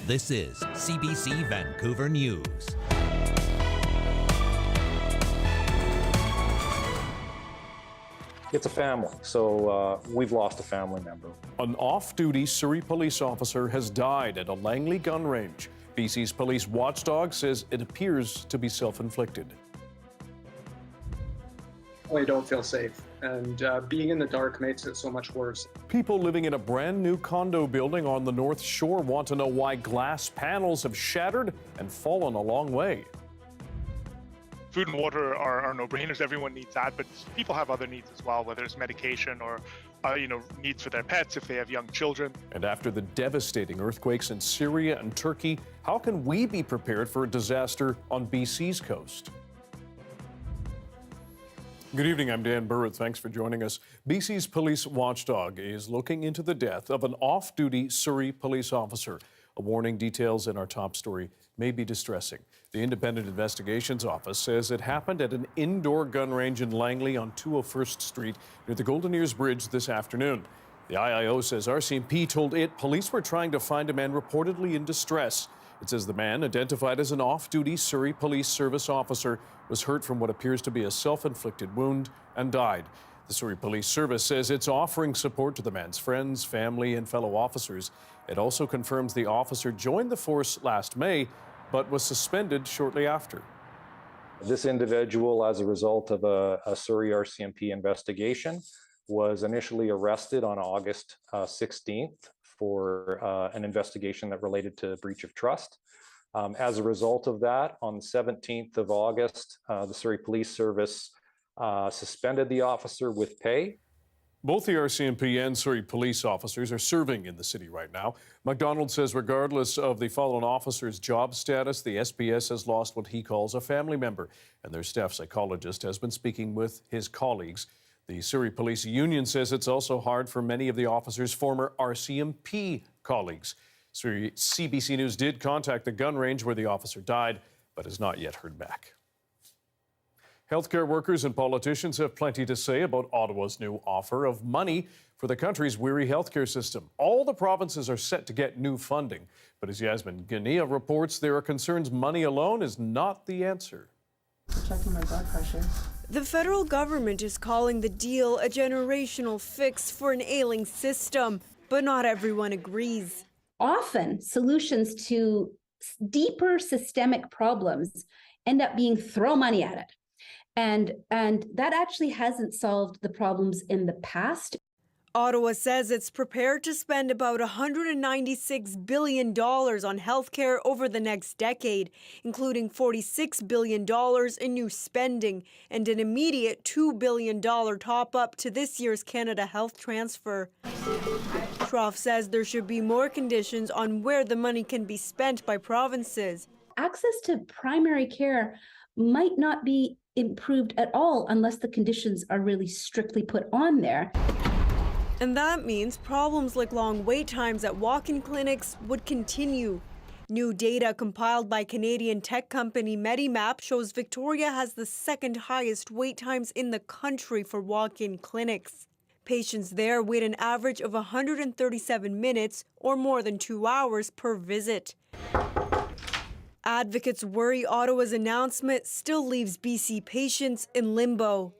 This is CBC Vancouver News. It's a family, so we've lost a family member. An off-duty Surrey police officer has died at a Langley gun range. BC's police watchdog says it appears to be self-inflicted. I don't feel safe, and being in the dark makes it so much worse. People living in a brand new condo building on the North Shore want to know why glass panels have shattered and fallen a long way. Food and water are no-brainers. Everyone needs that, but people have other needs as well, whether it's medication or needs for their pets if they have young children. And after the devastating earthquakes in Syria and Turkey, how can we be prepared for a disaster on BC's coast? Good evening, I'm Dan Burritt. Thanks for joining us. BC's police watchdog is looking into the death of an off-duty Surrey police officer. A warning, details in our top story may be distressing. The Independent Investigations Office says it happened at an indoor gun range in Langley on 201st Street near the Golden Ears Bridge this afternoon. The IIO says RCMP told it police were trying to find a man reportedly in distress. It says the man, identified as an off-duty Surrey Police Service officer, was hurt from what appears to be a self-inflicted wound and died. The Surrey Police Service says it's offering support to the man's friends, family, and fellow officers. It also confirms the officer joined the force last May, but was suspended shortly after. This individual, as a result of a Surrey RCMP investigation, was initially arrested on August 16th for an investigation that related to breach of trust. As a result of that, on the 17th of August, the Surrey Police Service suspended the officer with pay. Both the RCMP and Surrey police officers are serving in the city right now. MacDonald says regardless of the fallen officer's job status, the SPS has lost what he calls a family member, and their staff psychologist has been speaking with his colleagues. The Surrey Police Union says it's also hard for many of the officers' former RCMP colleagues. Surrey CBC News did contact the gun range where the officer died, but has not yet heard back. Healthcare workers and politicians have plenty to say about Ottawa's new offer of money for the country's weary healthcare system. All the provinces are set to get new funding, but as Yasmin Ghania reports, there are concerns money alone is not the answer. Checking my blood pressure. The federal government is calling the deal a generational fix for an ailing system, but not everyone agrees. Often, solutions to deeper systemic problems end up being throw money at it. And that actually hasn't solved the problems in the past. Ottawa says it's prepared to spend about $196 billion on healthcare over the next decade, including $46 billion in new spending and an immediate $2 billion top-up to this year's Canada Health Transfer. Schroff says there should be more conditions on where the money can be spent by provinces. Access to primary care might not be improved at all unless the conditions are really strictly put on there. And that means problems like long wait times at walk-in clinics would continue. New data compiled by Canadian tech company Medimap shows Victoria has the second highest wait times in the country for walk-in clinics. Patients there wait an average of 137 minutes or more than 2 hours per visit. Advocates worry Ottawa's announcement still leaves BC patients in limbo.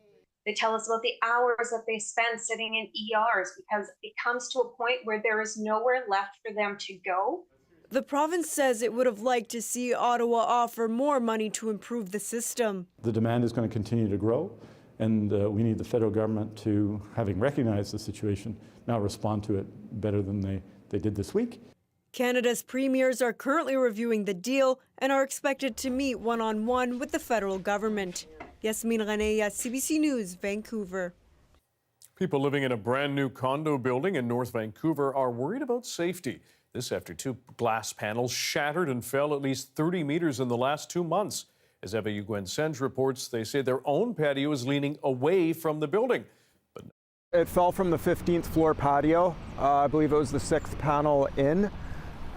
They tell us about the hours that they spend sitting in ERs because it comes to a point where there is nowhere left for them to go. The province says it would have liked to see Ottawa offer more money to improve the system. The demand is going to continue to grow, and we need the federal government to, having recognized the situation, now respond to it better than they did this week. Canada's premiers are currently reviewing the deal and are expected to meet one-on-one with the federal government. Yasmin Ghania, CBC News, Vancouver. People living in a brand new condo building in North Vancouver are worried about safety. This after two glass panels shattered and fell at least 30 meters in the last 2 months. As Eva Uguen-Senge reports, they say their own patio is leaning away from the building. It fell from the 15th floor patio. I believe it was the 6th panel in.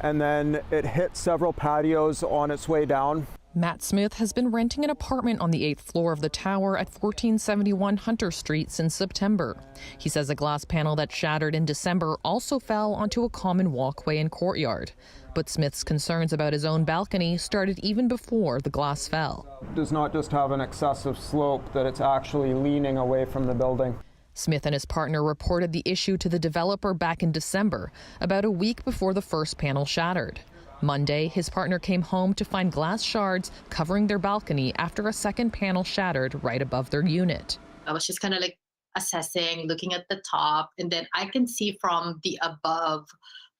And then it hit several patios on its way down. Matt Smith has been renting an apartment on the 8th floor of the tower at 1471 Hunter Street since September. He says a glass panel that shattered in December also fell onto a common walkway and courtyard. But Smith's concerns about his own balcony started even before the glass fell. It does not just have an excessive slope, that it's actually leaning away from the building. Smith and his partner reported the issue to the developer back in December, about a week before the first panel shattered. Monday, his partner came home to find glass shards covering their balcony after a second panel shattered right above their unit. I was just kind of like assessing, looking at the top, and then I can see from the above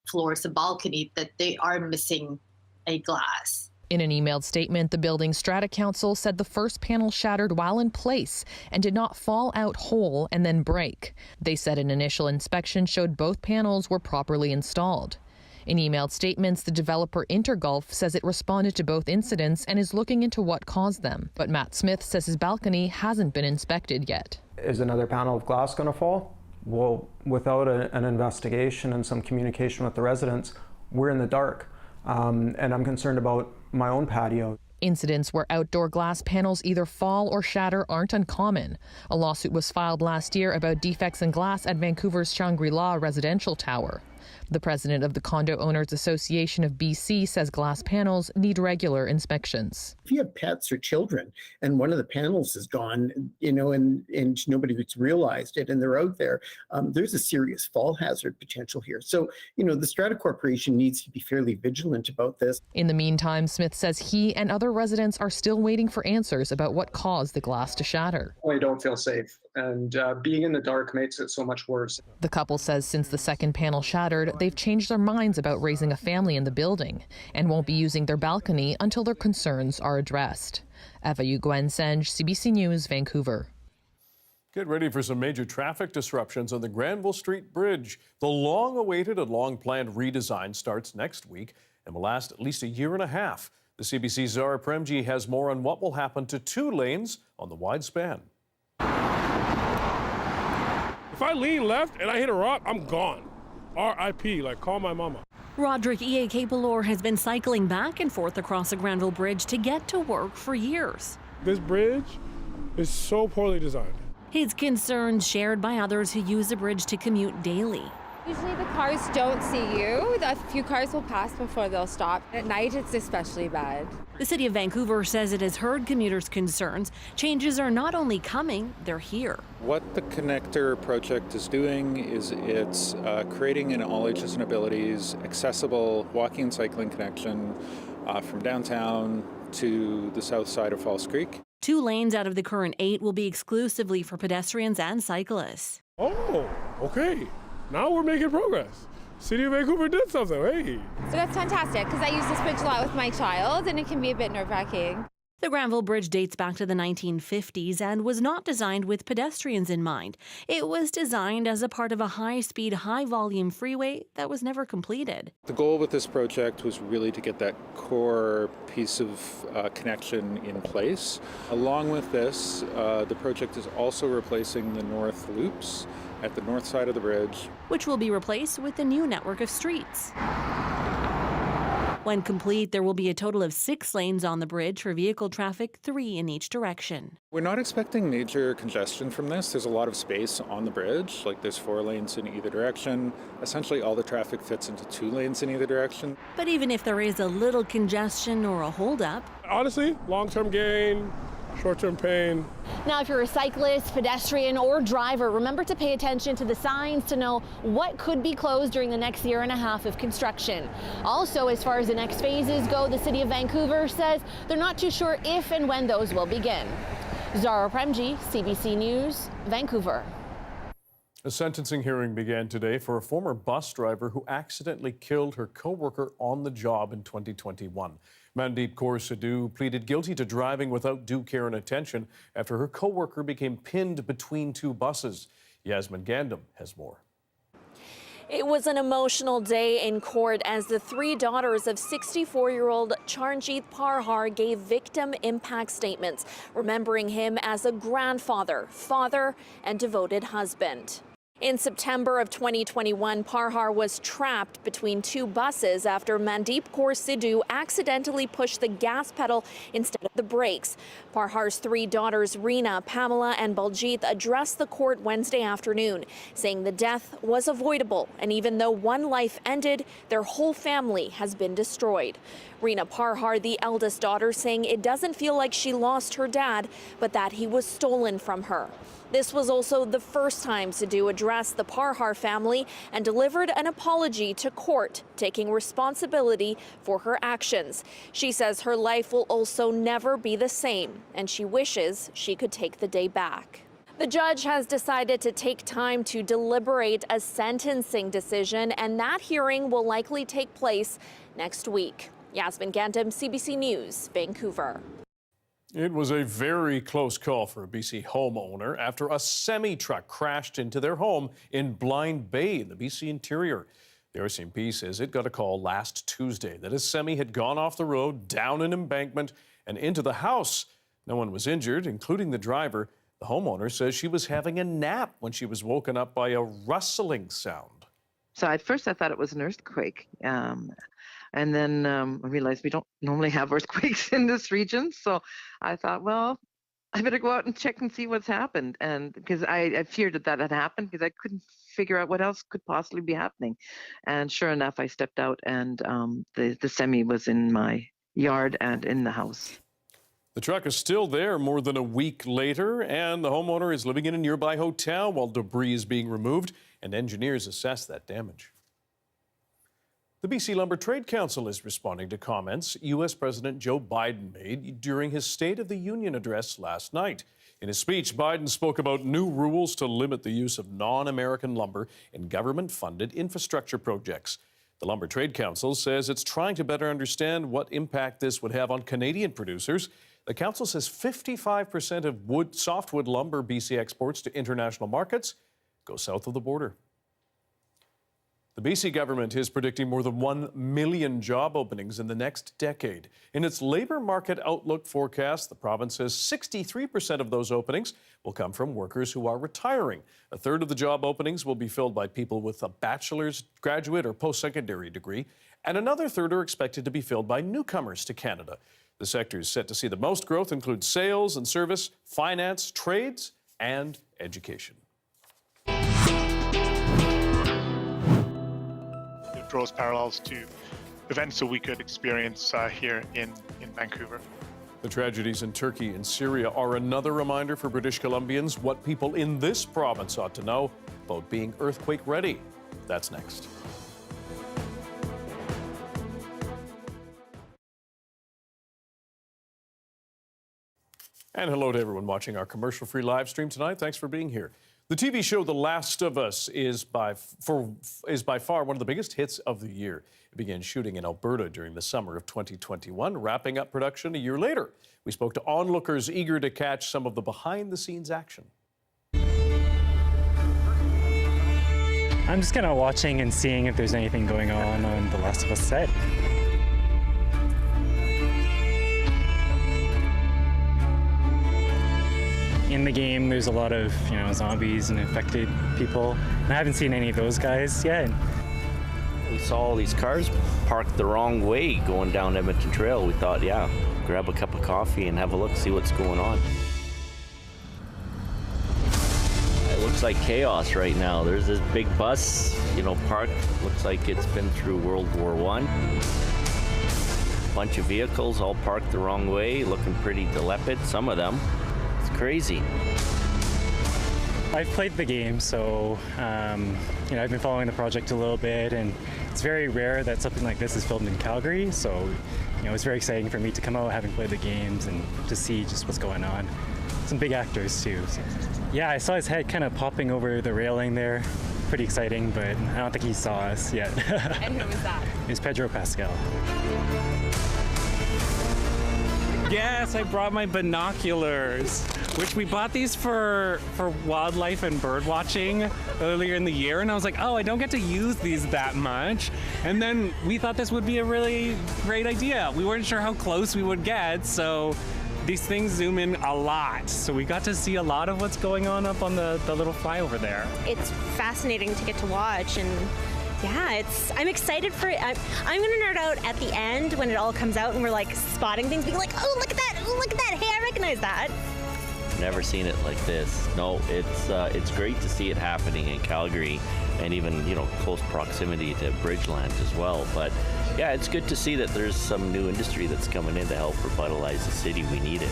floors, the balcony, that they are missing a glass. In an emailed statement, the building's strata council said the first panel shattered while in place and did not fall out whole and then break. They said an initial inspection showed both panels were properly installed. In emailed statements, the developer Intergulf says it responded to both incidents and is looking into what caused them. But Matt Smith says his balcony hasn't been inspected yet. Is another panel of glass going to fall? Well, without an investigation and some communication with the residents, we're in the dark. And I'm concerned about my own patio. Incidents where outdoor glass panels either fall or shatter aren't uncommon. A lawsuit was filed last year about defects in glass at Vancouver's Shangri-La residential tower. The president of the Condo Owners Association of BC says glass panels need regular inspections. If you have pets or children and one of the panels is gone, and nobody's realized it and they're out there, there's a serious fall hazard potential here. So, the Strata Corporation needs to be fairly vigilant about this. In the meantime, Smith says he and other residents are still waiting for answers about what caused the glass to shatter. I don't feel safe, and being in the dark makes it so much worse. The couple says since the second panel shattered, they've changed their minds about raising a family in the building and won't be using their balcony until their concerns are addressed. Eva Uguen-Senge, CBC News, Vancouver. Get ready for some major traffic disruptions on the Granville Street Bridge. The long-awaited and long-planned redesign starts next week and will last at least a year and a half. The CBC's Zara Premji has more on what will happen to 2 lanes on the wide span. If I lean left and I hit a rock, I'm gone. R.I.P., call my mama. Roderick Iake-Pelor has been cycling back and forth across the Granville Bridge to get to work for years. This bridge is so poorly designed. His concerns shared by others who use the bridge to commute daily. Usually the cars don't see you. A few cars will pass before they'll stop. At night, it's especially bad. The City of Vancouver says it has heard commuters' concerns. Changes are not only coming, they're here. What the connector project is doing is it's creating an all ages and abilities accessible walking and cycling connection from downtown to the south side of Falls Creek. 2 lanes out of the current 8 will be exclusively for pedestrians and cyclists. Oh, okay. Now we're making progress. City of Vancouver did something, hey. So that's fantastic, because I use this bridge a lot with my child, and it can be a bit nerve-wracking. The Granville Bridge dates back to the 1950s and was not designed with pedestrians in mind. It was designed as a part of a high-speed, high-volume freeway that was never completed. The goal with this project was really to get that core piece of connection in place. Along with this, the project is also replacing the north loops at the north side of the bridge, which will be replaced with a new network of streets. When complete, there will be a total of 6 lanes on the bridge for vehicle traffic, 3 in each direction. We're not expecting major congestion from this. There's a lot of space on the bridge, there's 4 lanes in either direction. Essentially, all the traffic fits into 2 lanes in either direction. But even if there is a little congestion or a holdup, honestly, long-term gain, short-term pain. Now, if you're a cyclist, pedestrian, or driver, remember to pay attention to the signs to know what could be closed during the next year and a half of construction. Also, as far as the next phases go, the City of Vancouver says they're not too sure if and when those will begin. Zara Premji, CBC News, Vancouver. A sentencing hearing began today for a former bus driver who accidentally killed her co-worker on the job in 2021. Mandeep Kaur Sidhu pleaded guilty to driving without due care and attention after her co-worker became pinned between 2 buses. Yasmin Gandam has more. It was an emotional day in court as the 3 daughters of 64-year-old Charnjeet Parhar gave victim impact statements, remembering him as a grandfather, father, and devoted husband. In September of 2021, Parhar was trapped between two buses after Mandeep Kaur Sidhu accidentally pushed the gas pedal instead of the brakes. Parhar's three daughters, Reena, Pamela, and Baljeet, addressed the court Wednesday afternoon, saying the death was avoidable, and even though one life ended, their whole family has been destroyed. Reena Parhar, the eldest daughter, saying it doesn't feel like she lost her dad, but that he was stolen from her. This was also the first time Sidhu addressed the Parhar family and delivered an apology to court, taking responsibility for her actions. She says her life will also never be the same, and she wishes she could take the day back. The judge has decided to take time to deliberate a sentencing decision, and that hearing will likely take place next week. Yasmin Gandham, CBC News, Vancouver. It was a very close call for a BC homeowner after a semi-truck crashed into their home in Blind Bay in the BC interior. The RCMP says it got a call last Tuesday that a semi had gone off the road, down an embankment, and into the house. No one was injured, including the driver. The homeowner says she was having a nap when she was woken up by a rustling sound. So at first I thought it was an earthquake. And then I realized we don't normally have earthquakes in this region. So I thought, well, I better go out and check and see what's happened. And because I feared that had happened because I couldn't figure out what else could possibly be happening. And sure enough, I stepped out and the semi was in my yard and in the house. The truck is still there more than a week later, and the homeowner is living in a nearby hotel while debris is being removed and engineers assess that damage. The BC Lumber Trade Council is responding to comments U.S. President Joe Biden made during his State of the Union address last night. In his speech, Biden spoke about new rules to limit the use of non-American lumber in government-funded infrastructure projects. The Lumber Trade Council says it's trying to better understand what impact this would have on Canadian producers. The council says 55% of softwood lumber BC exports to international markets go south of the border. The BC government is predicting more than 1 million job openings in the next decade. In its labour market outlook forecast, the province says 63% of those openings will come from workers who are retiring. A third of the job openings will be filled by people with a bachelor's, graduate, or post-secondary degree, and another third are expected to be filled by newcomers to Canada. The sectors set to see the most growth include sales and service, finance, trades, and education. Draws parallels to events that we could experience here in Vancouver. The tragedies in Turkey and Syria are another reminder for British Columbians what people in this province ought to know about being earthquake ready. That's next. And hello to everyone watching our commercial-free live stream tonight. Thanks for being here. The TV show The Last of Us is by far one of the biggest hits of the year. It began shooting in Alberta during the summer of 2021, wrapping up production a year later. We spoke to onlookers eager to catch some of the behind-the-scenes action. I'm just kind of watching and seeing if there's anything going on The Last of Us set. In the game, there's a lot of, zombies and infected people. And I haven't seen any of those guys yet. We saw all these cars parked the wrong way going down Edmonton Trail. We thought, yeah, grab a cup of coffee and have a look, see what's going on. It looks like chaos right now. There's this big bus, parked. Looks like it's been through World War I. Bunch of vehicles all parked the wrong way, looking pretty decrepit, some of them. Crazy. I've played the game, so I've been following the project a little bit, and it's very rare that something like this is filmed in Calgary, so it's very exciting for me to come out having played the games and to see just what's going on. Some big actors too. So. Yeah, I saw his head kind of popping over the railing there. Pretty exciting, but I don't think he saw us yet. And who was that? It was Pedro Pascal. Yes, I brought my binoculars, which we bought these for wildlife and bird watching earlier in the year, and I was like, oh, I don't get to use these that much. And then we thought this would be a really great idea. We weren't sure how close we would get, so these things zoom in a lot. So we got to see a lot of what's going on up on the little flyover there. It's fascinating to get to watch, and yeah, I'm excited for it. I'm gonna nerd out at the end when it all comes out and we're like spotting things, being like, oh, look at that, hey, I recognize that. Never seen it like this. No, it's great to see it happening in Calgary and even, close proximity to Bridgeland as well. But yeah, it's good to see that there's some new industry that's coming in to help revitalize the city. We need it.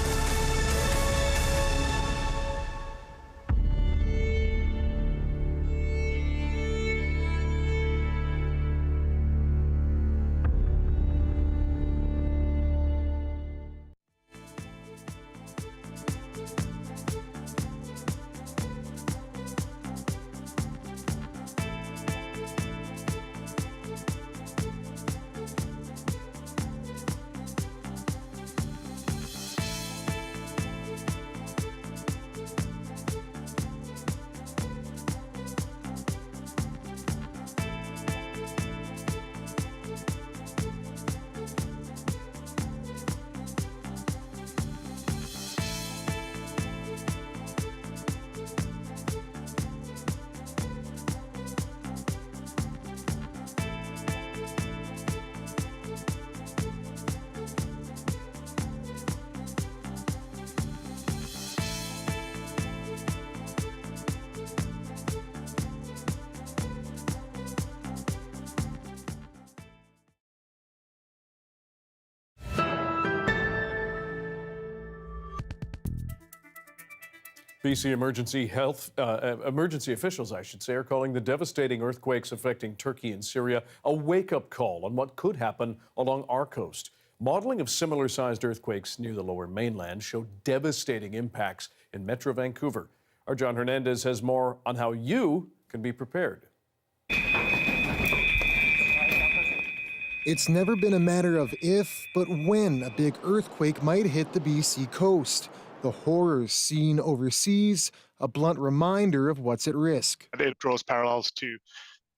BC emergency officials, are calling the devastating earthquakes affecting Turkey and Syria a wake-up call on what could happen along our coast. Modeling of similar-sized earthquakes near the Lower Mainland showed devastating impacts in Metro Vancouver. Our John Hernandez has more on how you can be prepared. It's never been a matter of if, but when a big earthquake might hit the BC coast. The horrors seen overseas, a blunt reminder of what's at risk. It draws parallels to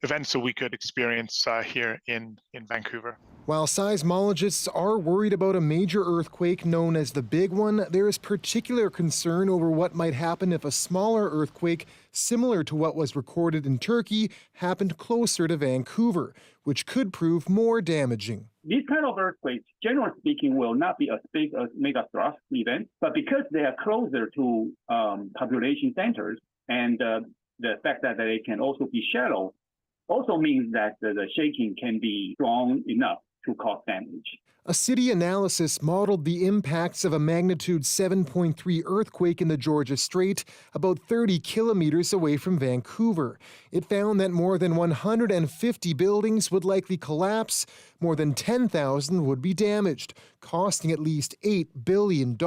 events that we could experience here in Vancouver. While seismologists are worried about a major earthquake known as the Big One, there is particular concern over what might happen if a smaller earthquake, similar to what was recorded in Turkey, happened closer to Vancouver, which could prove more damaging. These kind of earthquakes, generally speaking, will not be as big as megathrust events, but because they are closer to population centers and the fact that they can also be shallow, also means that the shaking can be strong enough to cause damage. A city analysis modeled the impacts of a magnitude 7.3 earthquake in the Georgia Strait about 30 kilometers away from Vancouver. It found that more than 150 buildings would likely collapse, more than 10,000 would be damaged, costing at least $8 billion.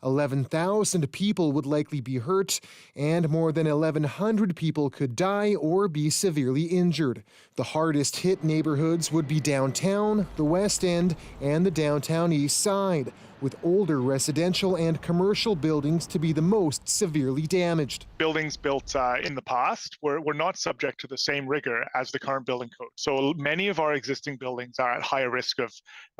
11,000 people would likely be hurt, and more than 1,100 people could die or be severely injured. The hardest hit neighborhoods would be downtown, the West End, and the downtown East Side, with older residential and commercial buildings to be the most severely damaged. Buildings built in the past were not subject to the same rigor as the current building code. So many of our existing buildings are at higher risk of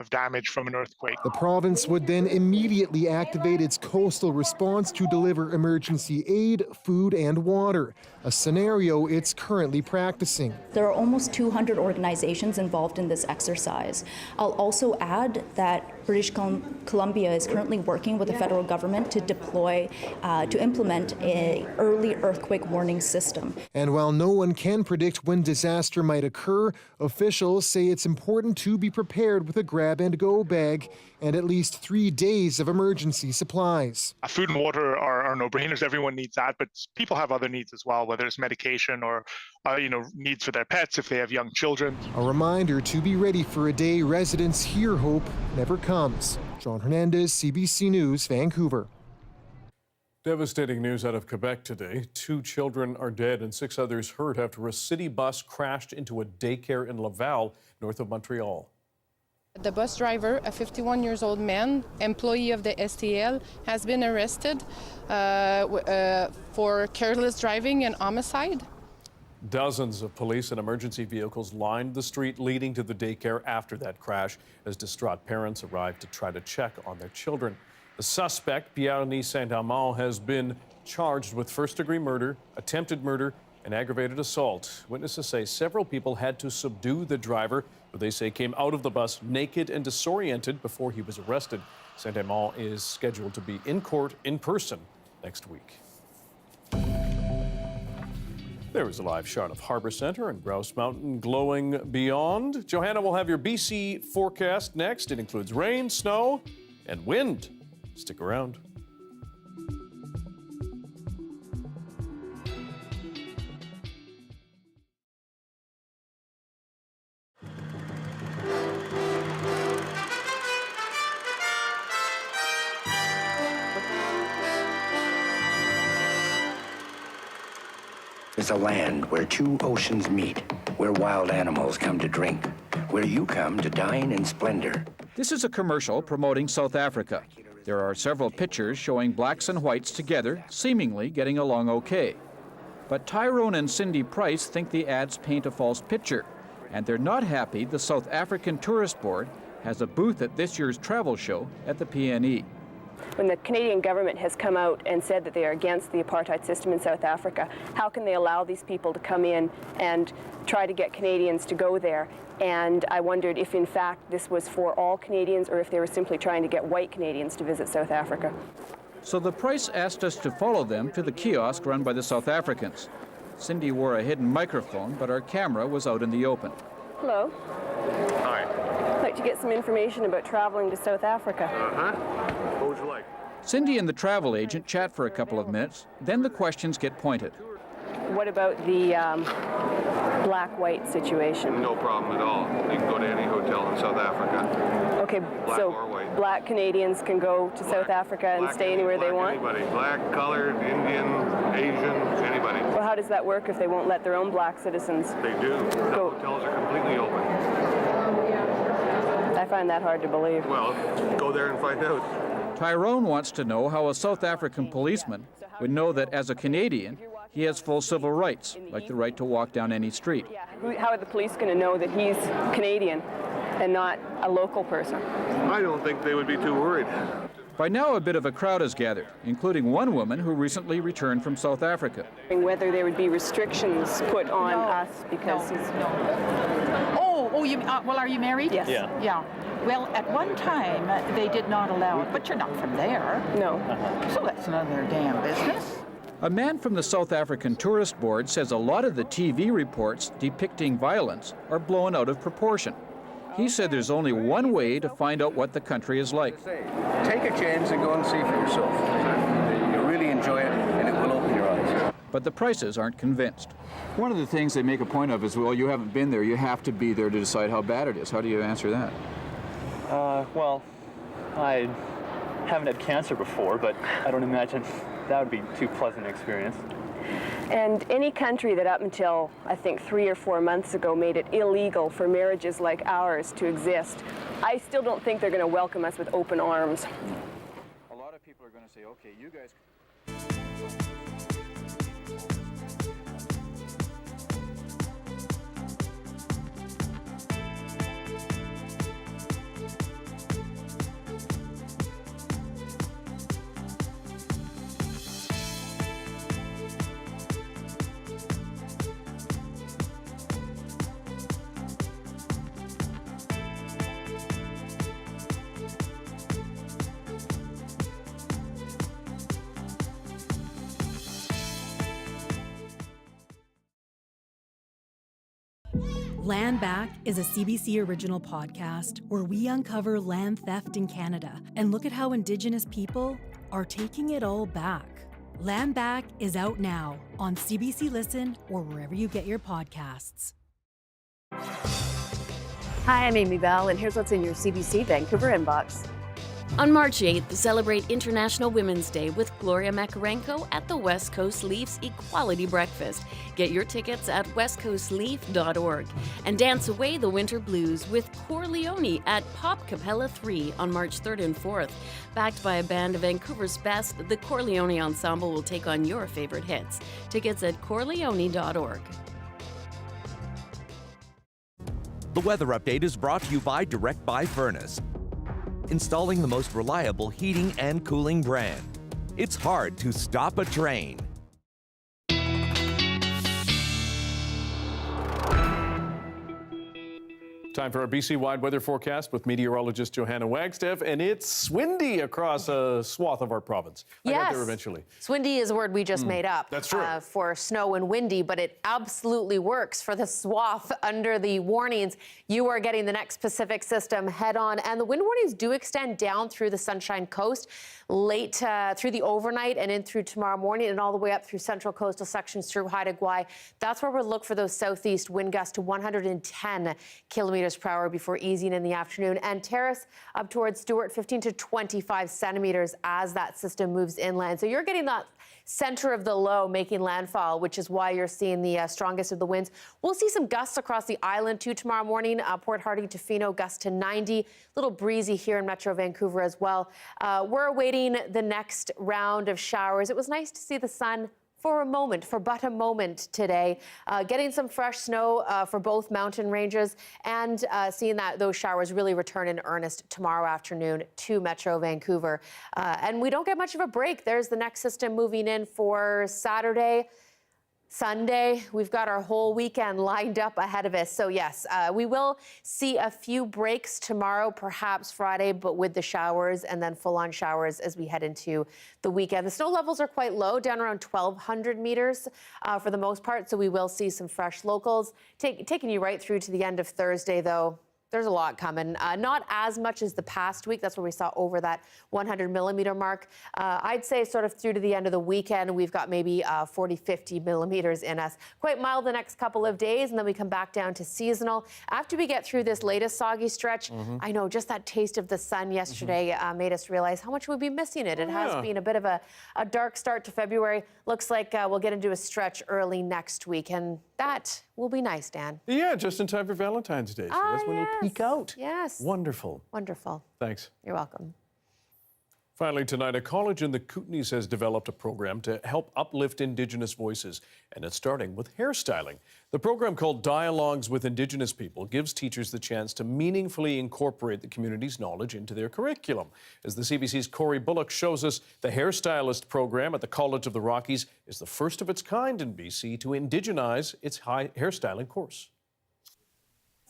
damage from an earthquake. The province would then immediately activate its coastal response to deliver emergency aid, food, and water, a scenario it's currently practicing. There are almost 200 organizations involved in this exercise. I'll also add that British Columbia is currently working with the federal government to implement an early earthquake warning system. And while no one can predict when disaster might occur, officials say it's important to be prepared with a grab-and-go bag and at least 3 days of emergency supplies. Food and water are no-brainers. Everyone needs that, but people have other needs as well, whether it's medication or needs for their pets if they have young children. A reminder to be ready for a day residents here hope never comes. John Hernandez, CBC News, Vancouver. Devastating news out of Quebec today. 2 children are dead and 6 others hurt after a city bus crashed into a daycare in Laval, north of Montreal. The bus driver, a 51-year-old man, employee of the STL, has been arrested for careless driving and homicide. Dozens of police and emergency vehicles lined the street leading to the daycare after that crash as distraught parents arrived to try to check on their children. The suspect, Pierre-Denis Saint-Amand, has been charged with first-degree murder, attempted murder, and aggravated assault. Witnesses say several people had to subdue the driver, who they say came out of the bus naked and disoriented before he was arrested. Saint-Amand is scheduled to be in court in person next week. There is a live shot of Harbour Centre and Grouse Mountain glowing beyond. Johanna will have your BC forecast next. It includes rain, snow, and wind. Stick around. It's a land where two oceans meet, where wild animals come to drink, where you come to dine in splendor. This is a commercial promoting South Africa. There are several pictures showing blacks and whites together, seemingly getting along okay. But Tyrone and Cindy Price think the ads paint a false picture, and they're not happy the South African Tourist Board has a booth at this year's travel show at the PNE. When the Canadian government has come out and said that they are against the apartheid system in South Africa, how can they allow these people to come in and try to get Canadians to go there? And I wondered if in fact this was for all Canadians or if they were simply trying to get white Canadians to visit South Africa. So the Price asked us to follow them to the kiosk run by the South Africans. Cindy wore a hidden microphone, but our camera was out in the open. Hello. Hi. I'd like to get some information about traveling to South Africa. What would you like? Cindy and the travel agent chat for a couple of minutes, then the questions get pointed. What about the black-white situation? No problem at all. You can go to any hotel in South Africa. Okay, Black so or white. Black Canadians can go to South Africa and stay anywhere they want? Anybody. Black, colored, Indian, Asian, anybody. Well, how does that work if they won't let their own black citizens? They do. The hotels are completely open. I find that hard to believe. Well, go there and find out. Tyrone wants to know how a South African policeman would know that as a Canadian, he has full civil rights, like the right to walk down any street. How are the police going to know that he's Canadian and not a local person? I don't think they would be too worried. By now, a bit of a crowd has gathered, including one woman who recently returned from South Africa. Whether there would be restrictions put on us because he's... Well, are you married? Yes. Yeah. Well, at one time, they did not allow it, but you're not from there. No. So that's none of their damn business. A man from the South African Tourist Board says a lot of the TV reports depicting violence are blown out of proportion. He said there's only one way to find out what the country is like. Take a chance and go and see for yourself. You'll really enjoy it, and it will open your eyes. But the Prices aren't convinced. One of the things they make a point of is, well, you haven't been there, you have to be there to decide how bad it is. How do you answer that? Well, I haven't had cancer before, but I don't imagine that would be too pleasant an experience. And any country that up until, I think, 3 or 4 months ago made it illegal for marriages like ours to exist, I still don't think they're going to welcome us with open arms. A lot of people are going to say, okay, you guys... Land Back is a CBC original podcast where we uncover land theft in Canada and look at how Indigenous people are taking it all back. Land Back is out now on CBC Listen or wherever you get your podcasts. Hi, I'm Amy Bell, and here's what's in your CBC Vancouver inbox. On March 8th, celebrate International Women's Day with Gloria Makarenko at the West Coast Leafs Equality Breakfast. Get your tickets at westcoastleaf.org. And dance away the winter blues with Corleone at Pop Capella 3 on March 3rd and 4th. Backed by a band of Vancouver's best, the Corleone Ensemble will take on your favorite hits. Tickets at corleone.org. The weather update is brought to you by Direct Buy Furnace. installing the most reliable heating and cooling brand. It's hard to stop a train. Time for our BC-wide weather forecast with meteorologist Johanna Wagstaffe, and it's windy across a swath of our province. I got there eventually. Swindy is a word we just made up. That's true. For snow and windy, but it absolutely works for the swath under the warnings. You are getting the next Pacific system head on, and the wind warnings do extend down through the Sunshine Coast late through the overnight and in through tomorrow morning and all the way up through central coastal sections through Haida Gwaii. That's where we'll look for those southeast wind gusts to 110 kilometers per hour before easing in the afternoon. And Terrace up towards Stewart, 15 to 25 centimeters as that system moves inland. So you're getting that center of the low making landfall, which is why you're seeing the strongest of the winds. We'll see some gusts across the island too tomorrow morning. Port Hardy to Fino, gusts to 90. Little breezy here in Metro Vancouver as well. We're awaiting the next round of showers. It was nice to see the sun for a moment, for but a moment today. Getting some fresh snow for both mountain ranges and seeing that those showers really return in earnest tomorrow afternoon to Metro Vancouver. And we don't get much of a break. There's the next system moving in for Saturday, Sunday. We've got our whole weekend lined up ahead of us. So yes, we will see a few breaks tomorrow, perhaps Friday, but with the showers and then full-on showers as we head into the weekend. The snow levels are quite low, down around 1,200 meters for the most part. So we will see some fresh locals. Taking you right through to the end of Thursday, though. There's a lot coming. Not as much as the past week. That's where we saw over that 100 millimeter mark. I'd say sort of through to the end of the weekend, we've got maybe 40, 50 millimeters in us. Quite mild the next couple of days, and then we come back down to seasonal. After we get through this latest soggy stretch, I know just that taste of the sun yesterday made us realize how much we'd be missing it. It has been a bit of a dark start to February. Looks like we'll get into a stretch early next week, and that will be nice, Dan. Yeah, just in time for Valentine's Day. So that's when you'll peek out. Yes. Wonderful. Wonderful. Thanks. You're welcome. Finally tonight, a college in the Kootenays has developed a program to help uplift Indigenous voices, and it's starting with hairstyling. The program, called Dialogues with Indigenous People, gives teachers the chance to meaningfully incorporate the community's knowledge into their curriculum. As the CBC's Corey Bullock shows us, the hairstylist program at the College of the Rockies is the first of its kind in BC to indigenize its hairstyling course.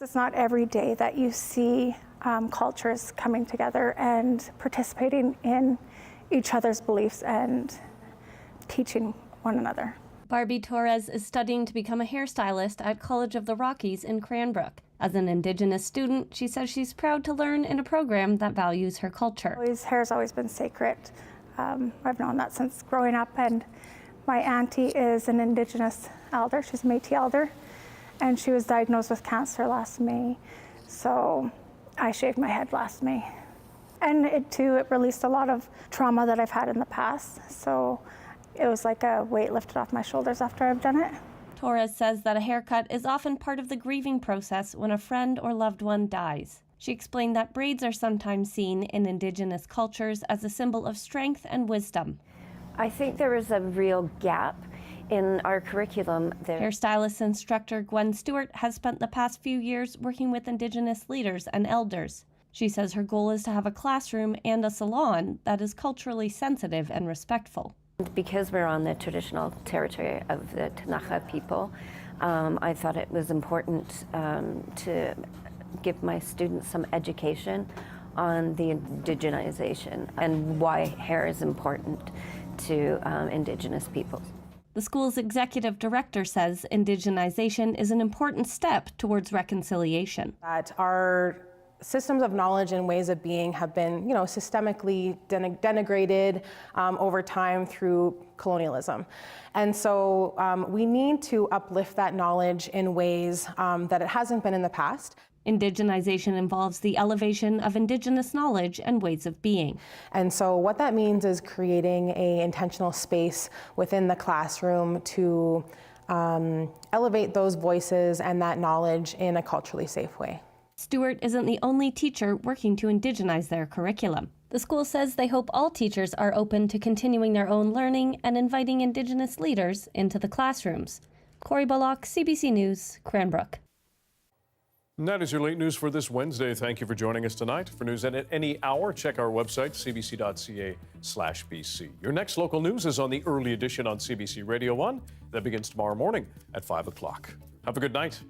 It's not every day that you see cultures coming together and participating in each other's beliefs and teaching one another. Barbie Torres is studying to become a hairstylist at College of the Rockies in Cranbrook. As an Indigenous student, she says she's proud to learn in a program that values her culture. Hair's always been sacred. I've known that since growing up, and my auntie is an Indigenous elder. She's a Métis elder, and she was diagnosed with cancer last May. So I shaved my head last May. And it released a lot of trauma that I've had in the past. So it was like a weight lifted off my shoulders after I've done it. Torres says that a haircut is often part of the grieving process when a friend or loved one dies. She explained that braids are sometimes seen in Indigenous cultures as a symbol of strength and wisdom. I think there is a real gap in our curriculum. Hairstylist instructor Gwen Stewart has spent the past few years working with Indigenous leaders and elders. She says her goal is to have a classroom and a salon that is culturally sensitive and respectful. Because we're on the traditional territory of the Tanaka people, I thought it was important to give my students some education on the indigenization and why hair is important to Indigenous peoples. The school's executive director says indigenization is an important step towards reconciliation. That our systems of knowledge and ways of being have been, systemically denigrated over time through colonialism. And so we need to uplift that knowledge in ways that it hasn't been in the past. Indigenization involves the elevation of Indigenous knowledge and ways of being. And so what that means is creating an intentional space within the classroom to elevate those voices and that knowledge in a culturally safe way. Stewart isn't the only teacher working to indigenize their curriculum. The school says they hope all teachers are open to continuing their own learning and inviting Indigenous leaders into the classrooms. Corey Bullock, CBC News, Cranbrook. And that is your late news for this Wednesday. Thank you for joining us tonight. For news at any hour, check our website, cbc.ca/BC. Your next local news is on the early edition on CBC Radio 1. That begins tomorrow morning at 5 o'clock. Have a good night.